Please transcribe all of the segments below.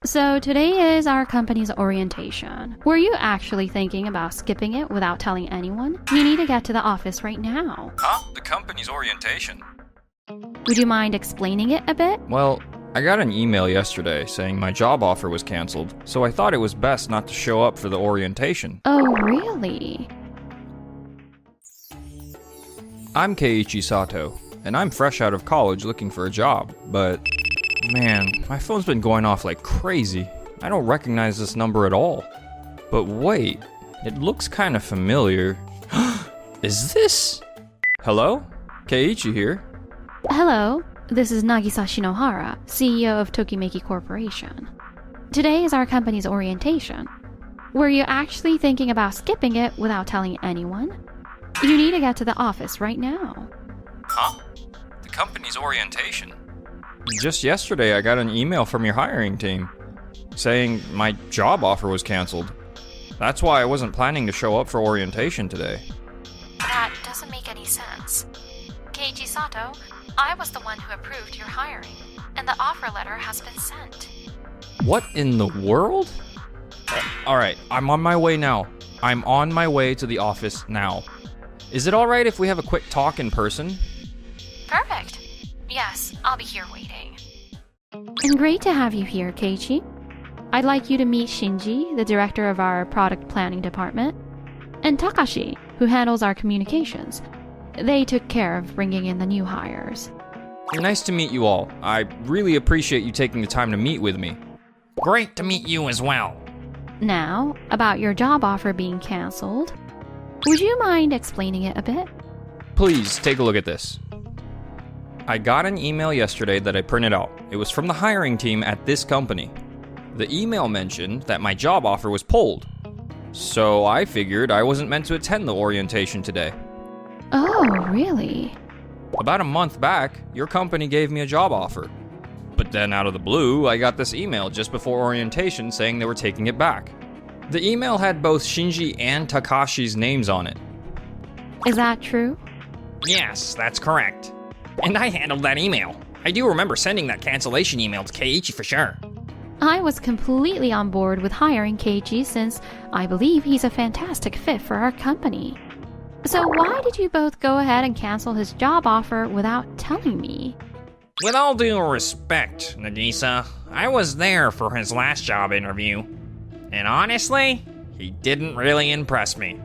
So today is our company's orientation. Were you actually thinking about skipping it without telling anyone? You need to get to the office right now. Huh? The company's orientation? Would you mind explaining it a bit? Well, I got an email yesterday saying my job offer was canceled, so I thought it was best not to show up for the orientation. Oh, really? I'm Keiichi Sato, and I'm fresh out of college looking for a job, but man, my phone's been going off like crazy. I don't recognize this number at all. But wait, it looks kind of familiar. Is this? Hello? Keiichi here. Hello, this is Nagisa Shinohara, CEO of Tokimeki Corporation. Today is our company's orientation. Were you actually thinking about skipping it without telling anyone? You need to get to the office right now. Huh? The company's orientation? Just yesterday, I got an email from your hiring team saying my job offer was canceled. That's why I wasn't planning to show up for orientation today. That doesn't make any sense. Keiichi Sato, I was the one who approved your hiring, and the offer letter has been sent. What in the world? Alright, I'm on my way now. I'm on my way to the office now. Is it alright if we have a quick talk in person? Perfect. Yes, I'll be here waiting. And great to have you here, Keiichi. I'd like you to meet Shinji, the director of our product planning department, and Takashi, who handles our communications. They took care of bringing in the new hires. Nice to meet you all. I really appreciate you taking the time to meet with me. Great to meet you as well. Now, about your job offer being canceled, would you mind explaining it a bit? Please take a look at this. I got an email yesterday that I printed out. It was from the hiring team at this company. The email mentioned that my job offer was pulled. So I figured I wasn't meant to attend the orientation today. Oh, really? About a month back, your company gave me a job offer. But then out of the blue, I got this email just before orientation saying they were taking it back. The email had both Shinji and Takashi's names on it. Is that true? Yes, that's correct. And I handled that email. I do remember sending that cancellation email to Keiichi for sure. I was completely on board with hiring Keiichi since I believe he's a fantastic fit for our company. So why did you both go ahead and cancel his job offer without telling me? With all due respect, Nagisa, I was there for his last job interview. And honestly, he didn't really impress me.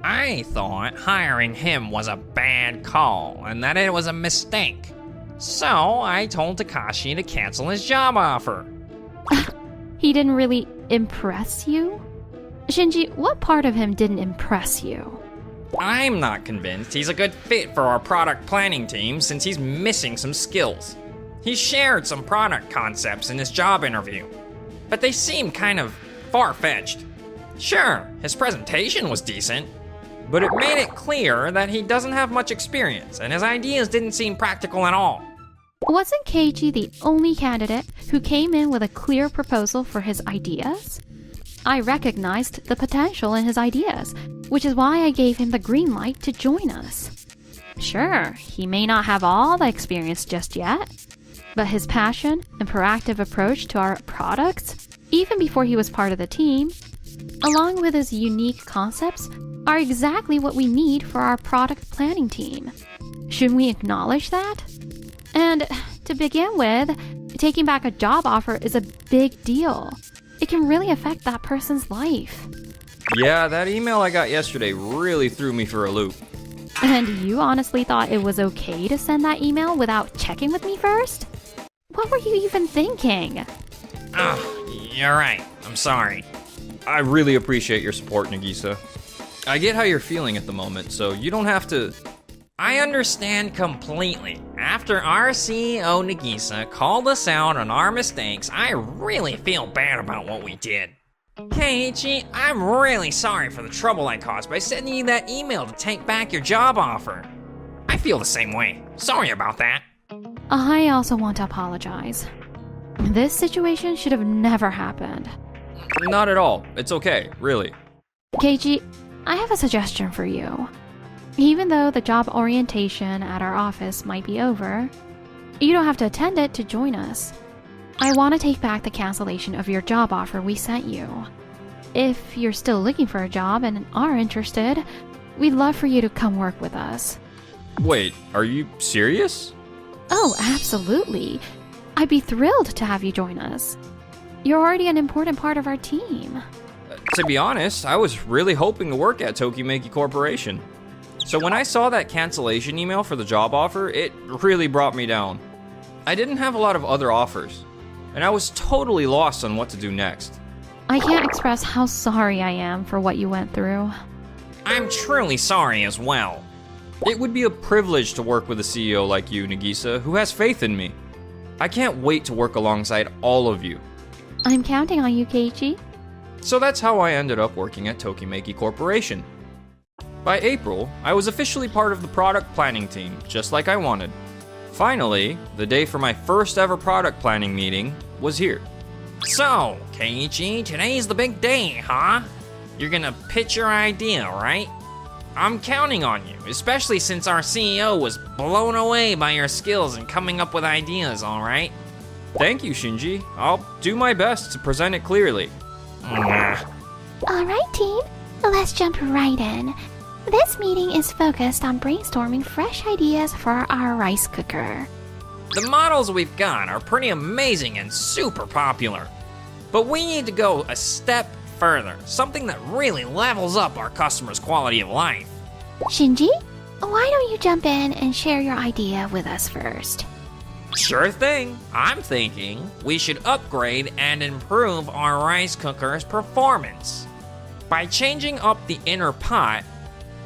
I thought hiring him was a bad call and that it was a mistake. So I told Takashi to cancel his job offer. He didn't really impress you? Shinji, what part of him didn't impress you? I'm not convinced he's a good fit for our product planning team since he's missing some skills. He shared some product concepts in his job interview, but they seem kind of far-fetched. Sure, his presentation was decent, but it made it clear that he doesn't have much experience and his ideas didn't seem practical at all. Wasn't Keiichi the only candidate who came in with a clear proposal for his ideas? I recognized the potential in his ideas, which is why I gave him the green light to join us. Sure, he may not have all the experience just yet, but his passion and proactive approach to our products, even before he was part of the team, along with his unique concepts, are exactly what we need for our product planning team. Shouldn't we acknowledge that? And to begin with, taking back a job offer is a big deal. It can really affect that person's life. Yeah, that email I got yesterday really threw me for a loop. And you honestly thought it was okay to send that email without checking with me first? What were you even thinking? Oh, you're right. I'm sorry. I really appreciate your support, Nagisa. I get how you're feeling at the moment, so you don't have to... I understand completely. After our CEO Nagisa called us out on our mistakes, I really feel bad about what we did. Keiichi, I'm really sorry for the trouble I caused by sending you that email to take back your job offer. I feel the same way. Sorry about that. I also want to apologize. This situation should have never happened. Not at all. It's okay, really. Keiichi, I have a suggestion for you. Even though the job orientation at our office might be over, you don't have to attend it to join us. I want to take back the cancellation of your job offer we sent you. If you're still looking for a job and are interested, we'd love for you to come work with us. Wait, are you serious? Oh, absolutely. I'd be thrilled to have you join us. You're already an important part of our team. To be honest, I was really hoping to work at Tokimeki Corporation. So when I saw that cancellation email for the job offer, it really brought me down. I didn't have a lot of other offers, and I was totally lost on what to do next. I can't express how sorry I am for what you went through. I'm truly sorry as well. It would be a privilege to work with a CEO like you, Nagisa, who has faith in me. I can't wait to work alongside all of you. I'm counting on you, Keiichi. So that's how I ended up working at Tokimeki Corporation. By April, I was officially part of the product planning team, just like I wanted. Finally, the day for my first ever product planning meeting was here. So, Keiichi, today's the big day, huh? You're gonna pitch your idea, right? I'm counting on you, especially since our CEO was blown away by your skills in coming up with ideas, alright? Thank you, Shinji. I'll do my best to present it clearly. Alright team, let's jump right in. This meeting is focused on brainstorming fresh ideas for our rice cooker. The models we've got are pretty amazing and super popular. But we need to go a step further, something that really levels up our customers' quality of life. Shinji, why don't you jump in and share your idea with us first? Sure thing. I'm thinking we should upgrade and improve our rice cooker's performance. By changing up the inner pot,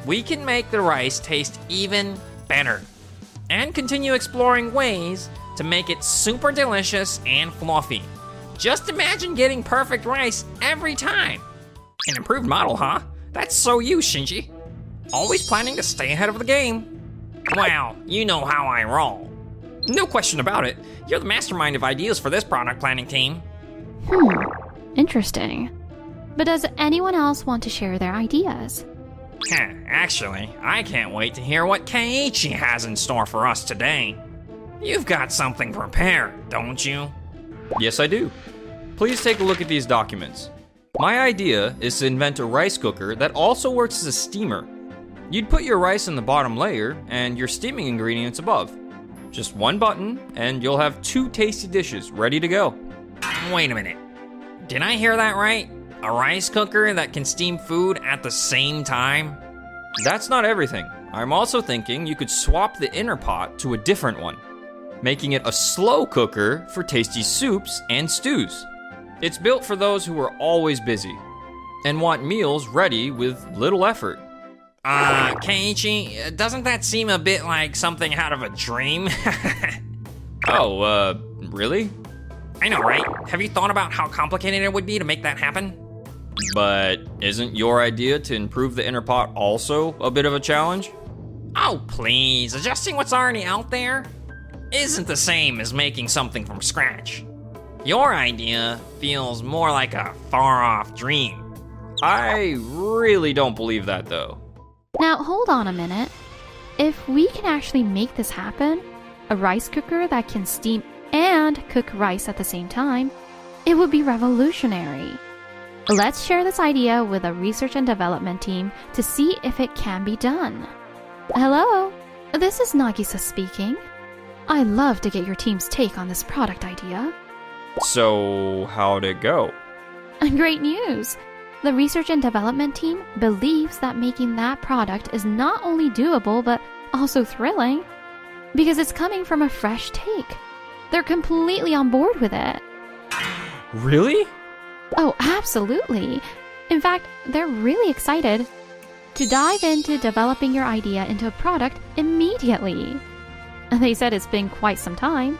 we can make the rice taste even better and continue exploring ways to make it super delicious and fluffy. Just imagine getting perfect rice every time. An improved model, huh? That's so you, Shinji. Always planning to stay ahead of the game. Well, you know how I roll. No question about it. You're the mastermind of ideas for this product planning team. Interesting. But does anyone else want to share their ideas? Actually, I can't wait to hear what Keiichi has in store for us today. You've got something prepared, don't you? Yes, I do. Please take a look at these documents. My idea is to invent a rice cooker that also works as a steamer. You'd put your rice in the bottom layer and your steaming ingredients above. Just one button, and you'll have 2 tasty dishes ready to go. Wait a minute. Did I hear that right? A rice cooker that can steam food at the same time? That's not everything. I'm also thinking you could swap the inner pot to a different one, making it a slow cooker for tasty soups and stews. It's built for those who are always busy and want meals ready with little effort. Keiichi, doesn't that seem a bit like something out of a dream? Really? I know, right? Have you thought about how complicated it would be to make that happen? But isn't your idea to improve the inner pot also a bit of a challenge? Oh, please, adjusting what's already out there isn't the same as making something from scratch. Your idea feels more like a far-off dream. I really don't believe that, though. Now, hold on a minute. If we can actually make this happen, a rice cooker that can steam and cook rice at the same time, it would be revolutionary. Let's share this idea with a research and development team to see if it can be done. Hello, this is Nagisa speaking. I'd love to get your team's take on this product idea. So, how'd it go? Great news! The research and development team believes that making that product is not only doable but also thrilling because it's coming from a fresh take. They're completely on board with it. Really? Oh, absolutely. In fact, they're really excited to dive into developing your idea into a product immediately. They said it's been quite some time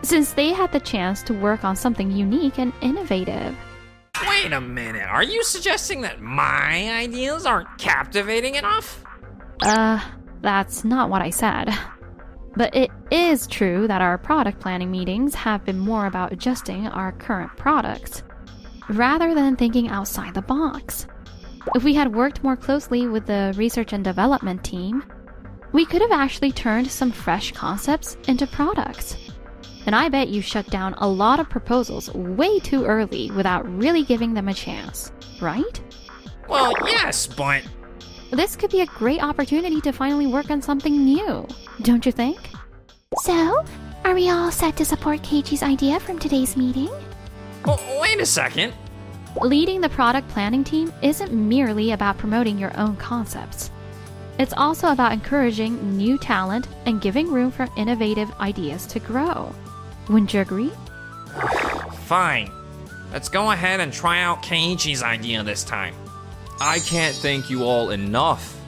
since they had the chance to work on something unique and innovative. Wait a minute, are you suggesting that my ideas aren't captivating enough? That's not what I said. But it is true that our product planning meetings have been more about adjusting our current products, rather than thinking outside the box. If we had worked more closely with the research and development team, we could have actually turned some fresh concepts into products. And I bet you shut down a lot of proposals way too early without really giving them a chance, right? Well, yes, but This could be a great opportunity to finally work on something new, don't you think? So, are we all set to support Keiichi's idea from today's meeting? wait a second. Leading the product planning team isn't merely about promoting your own concepts. It's also about encouraging new talent and giving room for innovative ideas to grow. Wouldn't you agree? Fine. Let's go ahead and try out Keiichi's idea this time. I can't thank you all enough.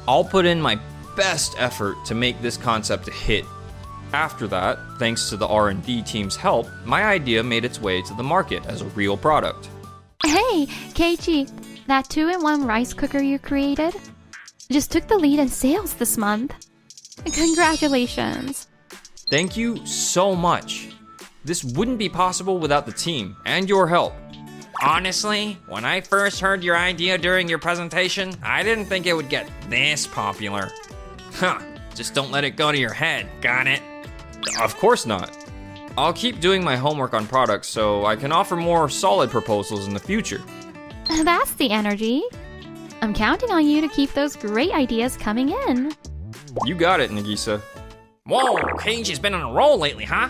I'll put in my best effort to make this concept a hit. After that, thanks to the R&D team's help, my idea made its way to the market as a real product. Hey, Keiichi, that 2-in-1 rice cooker you created just took the lead in sales this month. Congratulations. Thank you so much. This wouldn't be possible without the team and your help. Honestly, when I first heard your idea during your presentation, I didn't think it would get this popular. Huh, just don't let it go to your head, got it? Of course not. I'll keep doing my homework on products so I can offer more solid proposals in the future. That's the energy. I'm counting on you to keep those great ideas coming in. You got it, Nagisa. Whoa, Keiichi's been on a roll lately, huh?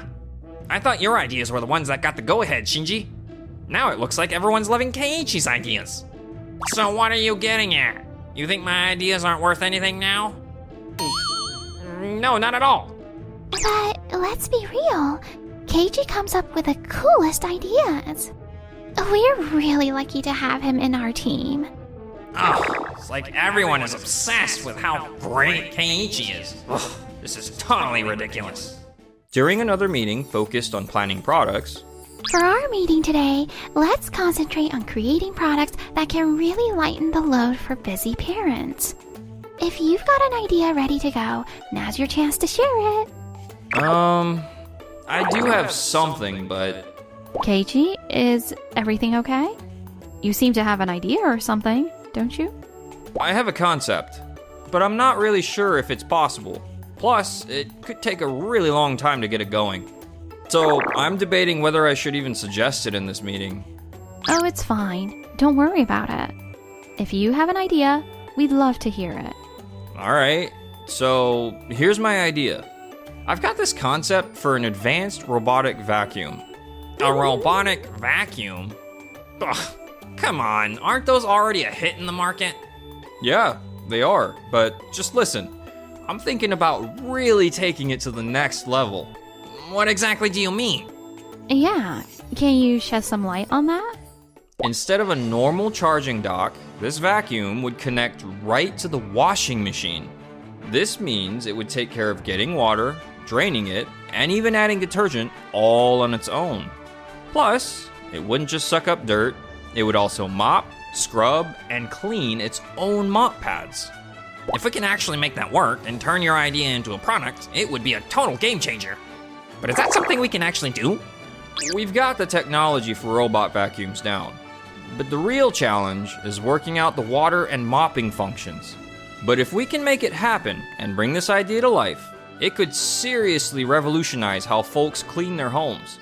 I thought your ideas were the ones that got the go-ahead, Shinji. Now it looks like everyone's loving Keiichi's ideas. So what are you getting at? You think my ideas aren't worth anything now? No, not at all. But let's be real. Keiichi comes up with the coolest ideas. We're really lucky to have him in our team. Ugh, it's like everyone is obsessed with how great Keiichi is. Ugh, this is totally ridiculous. During another meeting focused on planning products, For our meeting today, let's concentrate on creating products that can really lighten the load for busy parents. If you've got an idea ready to go, now's your chance to share it. I do have something, but Keiichi, is everything okay? You seem to have an idea or something, don't you? I have a concept, but I'm not really sure if it's possible. Plus, it could take a really long time to get it going. So, I'm debating whether I should even suggest it in this meeting. Oh, it's fine. Don't worry about it. If you have an idea, we'd love to hear it. Alright, so here's my idea. I've got this concept for an advanced robotic vacuum. A robotic vacuum? Ugh, come on, aren't those already a hit in the market? Yeah, they are, but just listen. I'm thinking about really taking it to the next level. What exactly do you mean? Yeah, can you shed some light on that? Instead of a normal charging dock, this vacuum would connect right to the washing machine. This means it would take care of getting water, draining it, and even adding detergent all on its own. Plus, it wouldn't just suck up dirt, it would also mop, scrub, and clean its own mop pads. If we can actually make that work and turn your idea into a product, it would be a total game changer. But is that something we can actually do? We've got the technology for robot vacuums down, but the real challenge is working out the water and mopping functions. But if we can make it happen and bring this idea to life, it could seriously revolutionize how folks clean their homes.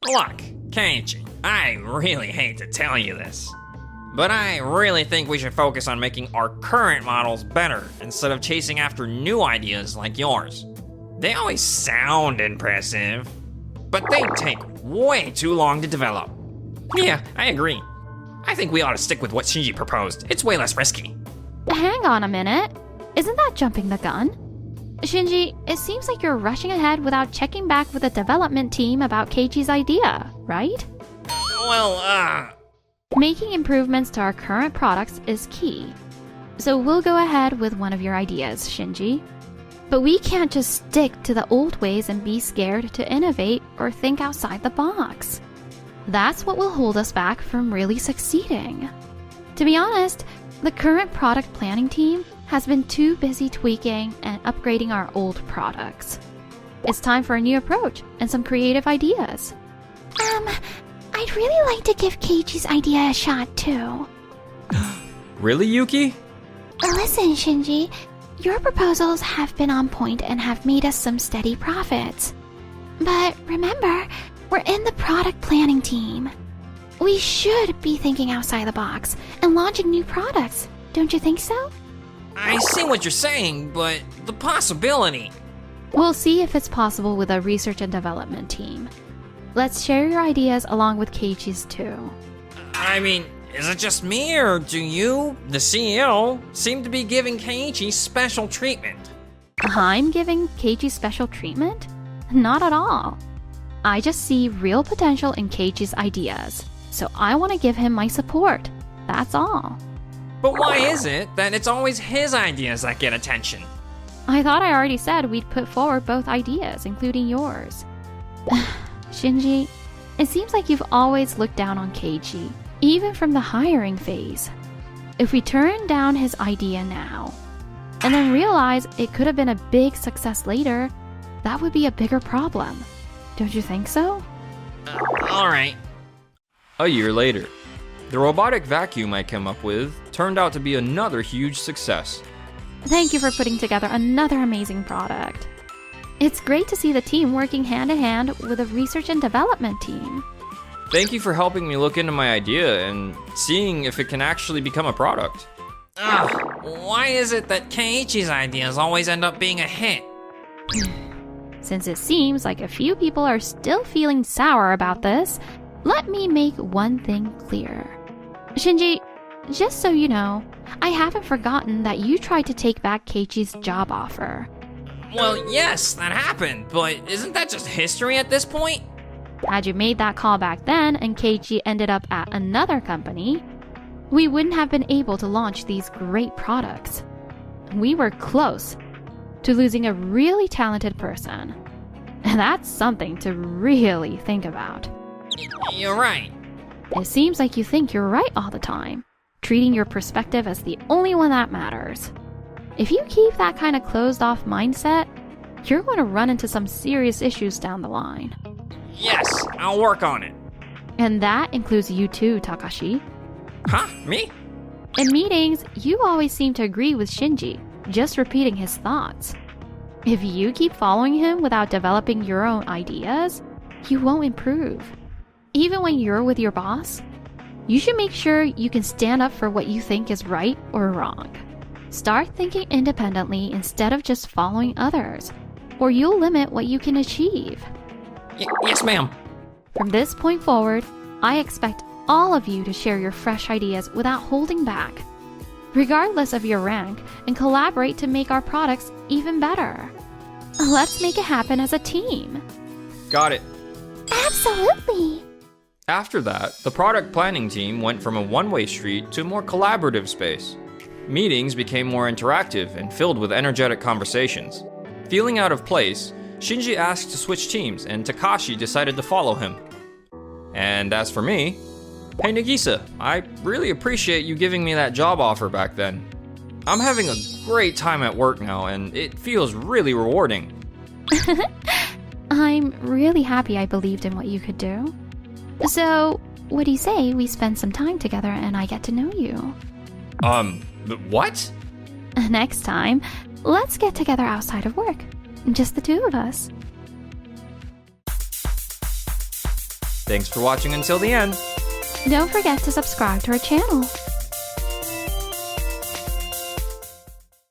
Look, Keiichi, I really hate to tell you this, but I really think we should focus on making our current models better instead of chasing after new ideas like yours. They always sound impressive, but they take way too long to develop. Yeah, I agree. I think we ought to stick with what Shinji proposed. It's way less risky. Hang on a minute. Isn't that jumping the gun? Shinji, it seems like you're rushing ahead without checking back with the development team about Keiichi's idea, right? Well, Making improvements to our current products is key. So we'll go ahead with one of your ideas, Shinji. But we can't just stick to the old ways and be scared to innovate or think outside the box. That's what will hold us back from really succeeding. To be honest, the current product planning team has been too busy tweaking and upgrading our old products. It's time for a new approach and some creative ideas. I'd really like to give Keiichi's idea a shot too. Really, Yuki? Listen, Shinji, your proposals have been on point and have made us some steady profits. But remember, we're in the product planning team. We should be thinking outside the box and launching new products. Don't you think so? I see what you're saying, but the possibility. We'll see if it's possible with a research and development team. Let's share your ideas along with Keiichi's too. I mean, is it just me, or do you, the CEO, seem to be giving Keiichi special treatment? I'm giving Keiichi special treatment? Not at all. I just see real potential in Keiichi's ideas, so I want to give him my support. That's all. But why is it that it's always his ideas that get attention? I thought I already said we'd put forward both ideas, including yours. Shinji, it seems like you've always looked down on Keiichi, even from the hiring phase. If we turn down his idea now, and then realize it could have been a big success later, that would be a bigger problem. Don't you think so? Alright. A year later, the robotic vacuum I came up with turned out to be another huge success. Thank you for putting together another amazing product. It's great to see the team working hand in hand with a research and development team. Thank you for helping me look into my idea and seeing if it can actually become a product. Ugh, why is it that Keiichi's ideas always end up being a hit? Since it seems like a few people are still feeling sour about this, let me make one thing clear. Shinji, just so you know, I haven't forgotten that you tried to take back Keiichi's job offer. Well, yes, that happened, but isn't that just history at this point? Had you made that call back then and Keiichi ended up at another company, we wouldn't have been able to launch these great products. We were close to losing a really talented person. And that's something to really think about. You're right. It seems like you think you're right all the time, treating your perspective as the only one that matters. If you keep that kind of closed-off mindset, you're going to run into some serious issues down the line. Yes, I'll work on it. And that includes you too, Takashi. Huh? Me? In meetings, you always seem to agree with Shinji, just repeating his thoughts. If you keep following him without developing your own ideas, you won't improve. Even when you're with your boss, you should make sure you can stand up for what you think is right or wrong. Start thinking independently instead of just following others, or you'll limit what you can achieve. Yes, ma'am. From this point forward, I expect all of you to share your fresh ideas without holding back, regardless of your rank, and collaborate to make our products even better. Let's make it happen as a team. Got it. Absolutely. After that, the product planning team went from a one-way street to a more collaborative space. Meetings became more interactive and filled with energetic conversations. Feeling out of place, Shinji asked to switch teams and Takashi decided to follow him. And as for me, hey Nagisa, I really appreciate you giving me that job offer back then. I'm having a great time at work now and it feels really rewarding. I'm really happy I believed in what you could do. So, what do you say we spend some time together and I get to know you? What? Next time, let's get together outside of work. Just the two of us. Thanks for watching until the end. Don't forget to subscribe to our channel.